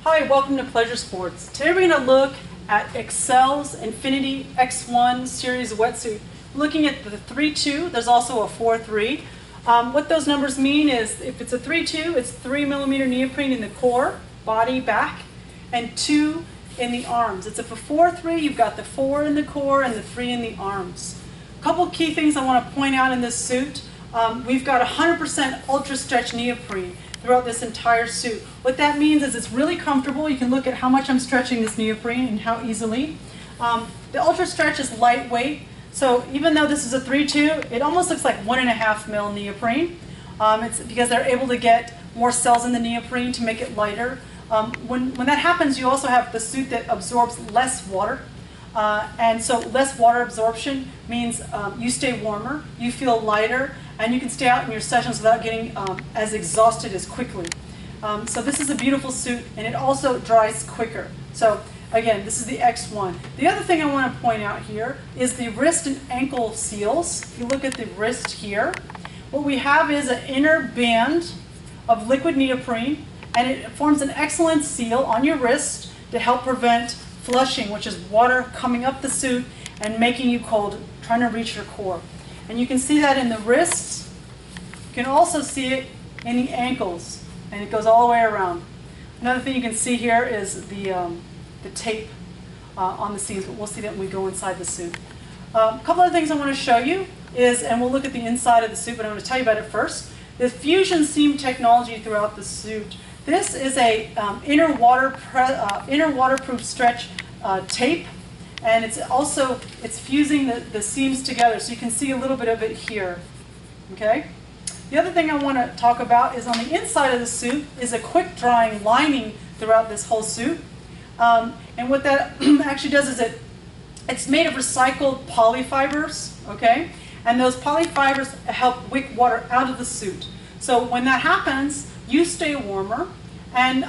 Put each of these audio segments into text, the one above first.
Hi, welcome to Pleasure Sports. Today we're going to look at Xcel's Infiniti X1 series wetsuit. Looking at the 3.2, there's also a 4.3. What those numbers mean is if it's a 3.2, it's 3mm neoprene in the core, body, back, and 2 in the arms. It's a 4.3, you've got the 4 in the core and the 3 in the arms. A couple key things I want to point out in this suit. We've got 100% ultra stretch neoprene throughout this entire suit. What that means is it's really comfortable. You can look at how much I'm stretching this neoprene and how easily. The ultra stretch is lightweight, so even though this is a 3.2, it almost looks like 1.5 mil neoprene. It's because they're able to get more cells in the neoprene to make it lighter. When that happens, you also have the suit that absorbs less water. And so less water absorption means you stay warmer, you feel lighter, and you can stay out in your sessions without getting as exhausted as quickly. So this is a beautiful suit, and it also dries quicker. So again, this is the X1. The other thing I want to point out here is the wrist and ankle seals. If you look at the wrist here, what we have is an inner band of liquid neoprene, and it forms an excellent seal on your wrist to help prevent flushing, which is water coming up the suit and making you cold, trying to reach your core. And you can see that in the wrists. You can also see it in the ankles, and it goes all the way around. Another thing you can see here is the tape on the seams, but we'll see that when we go inside the suit. A couple other things I want to show you is, and we'll look at the inside of the suit, but I'm going to tell you about it first. The fusion seam technology throughout the suit. This is a inner waterproof stretch tape, and it's fusing the seams together, so you can see a little bit of it here. Okay. The other thing I want to talk about is on the inside of the suit is a quick drying lining throughout this whole suit, and what that actually does is it's made of recycled polyfibers. Okay, and those polyfibers help wick water out of the suit. So when that happens, you stay warmer, and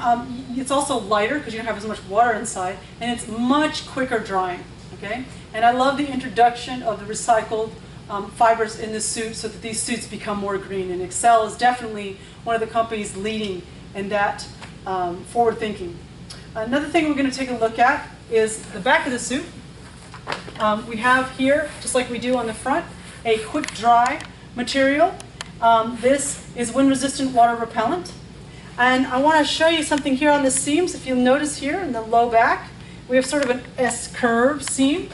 it's also lighter because you don't have as much water inside, and it's much quicker drying. Okay, and I love the introduction of the recycled fibers in the suit so that these suits become more green. And Xcel is definitely one of the companies leading in that forward thinking. Another thing we're going to take a look at is the back of the suit. We have here, just like we do on the front, a quick dry material. This is wind resistant water repellent. And I want to show you something here on the seams. If you'll notice here in the low back, we have sort of an S-curve seam.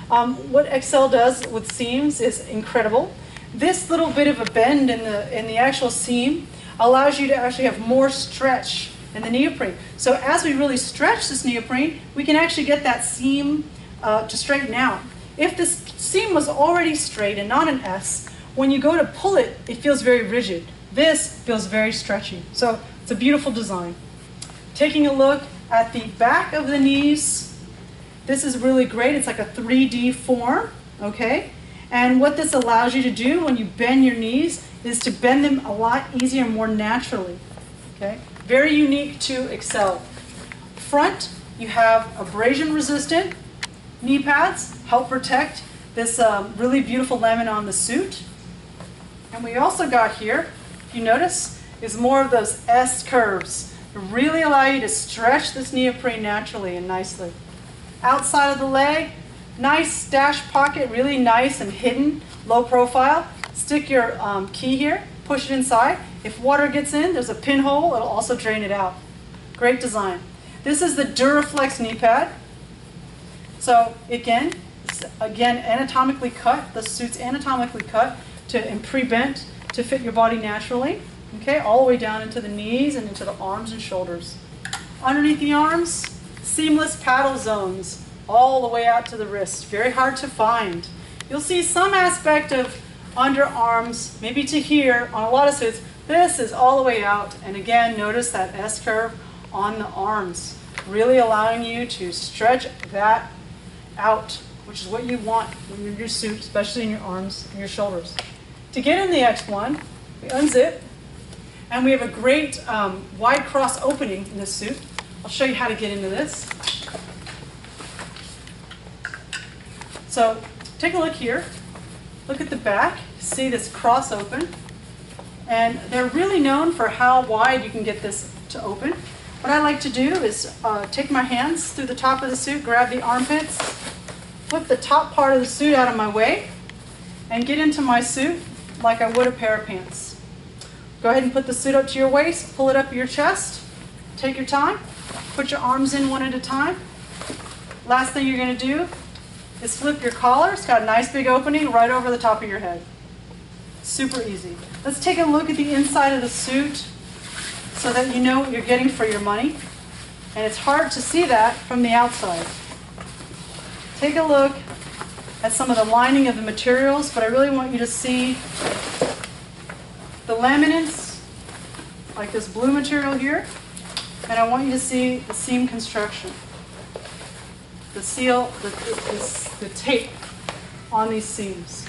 What Xcel does with seams is incredible. This little bit of a bend in the actual seam allows you to actually have more stretch in the neoprene. So as we really stretch this neoprene, we can actually get that seam to straighten out. If this seam was already straight and not an S, when you go to pull it, it feels very rigid. This feels very stretchy. So it's a beautiful design. Taking a look at the back of the knees, this is really great. It's like a 3D form, okay? And what this allows you to do when you bend your knees is to bend them a lot easier and more naturally, okay? Very unique to Xcel. Front, you have abrasion resistant knee pads, help protect this really beautiful lemon on the suit. And we also got here, if you notice, is more of those S curves to really allow you to stretch this neoprene naturally and nicely. Outside of the leg, nice stash pocket, really nice and hidden, low profile. Stick your key here, push it inside. If water gets in, there's a pinhole, it'll also drain it out. Great design. This is the Duraflex knee pad. So again, it's anatomically cut. The suit's anatomically cut and pre-bent to fit your body naturally. Okay, all the way down into the knees and into the arms and shoulders. Underneath the arms, seamless paddle zones all the way out to the wrist. Very hard to find. You'll see some aspect of underarms, maybe to here on a lot of suits. This is all the way out. And again, notice that S-curve on the arms, really allowing you to stretch that out, which is what you want when you're in your suit, especially in your arms and your shoulders. To get in the X1, we unzip, and we have a great wide cross opening in this suit. I'll show you how to get into this. So take a look here. Look at the back. See this cross open. And they're really known for how wide you can get this to open. What I like to do is take my hands through the top of the suit, grab the armpits, flip the top part of the suit out of my way, and get into my suit like I would a pair of pants. Go ahead and put the suit up to your waist, pull it up to your chest, take your time, put your arms in one at a time. Last thing you're going to do is flip your collar. It's got a nice big opening right over the top of your head. Super easy. Let's take a look at the inside of the suit so that you know what you're getting for your money. And it's hard to see that from the outside. Take a look at some of the lining of the materials, but I really want you to see the laminates, like this blue material here, and I want you to see the seam construction. The seal, the tape on these seams.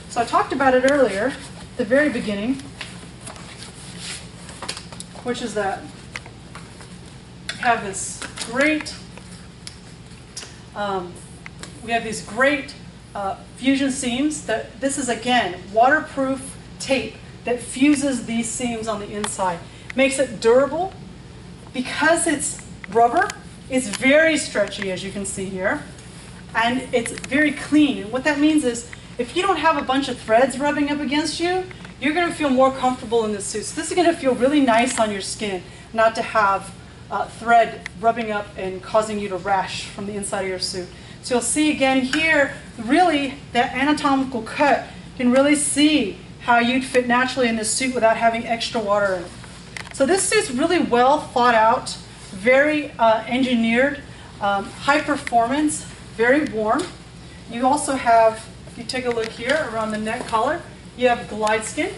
So I talked about it earlier, at the very beginning, which is that we have this great, these great fusion seams. This is again waterproof tape that fuses these seams on the inside, makes it durable because it's rubber. It's very stretchy, as you can see here, and it's very clean. And what that means is if you don't have a bunch of threads rubbing up against you, you're going to feel more comfortable in this suit. So this is going to feel really nice on your skin, not to have thread rubbing up and causing you to rash from the inside of your suit. So you'll see again here, really that anatomical cut, you can really see how you'd fit naturally in this suit without having extra water in it. So this suit's really well thought out, very engineered, high performance, very warm. You also have, if you take a look here around the neck collar, you have glide skin.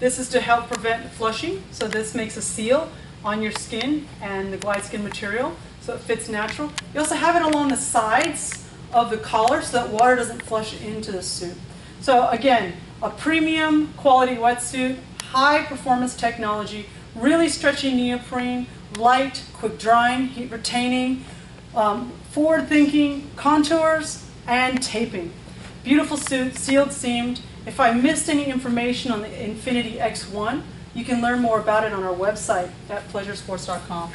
This is to help prevent flushing, so this makes a seal on your skin and the glide skin material, so it fits natural. You also have it along the sides of the collar so that water doesn't flush into the suit. So again, a premium quality wetsuit, high performance technology, really stretchy neoprene, light, quick drying, heat retaining, forward thinking, contours, and taping. Beautiful suit, sealed, seamed. If I missed any information on the Infiniti X1, you can learn more about it on our website at pleasuresports.com.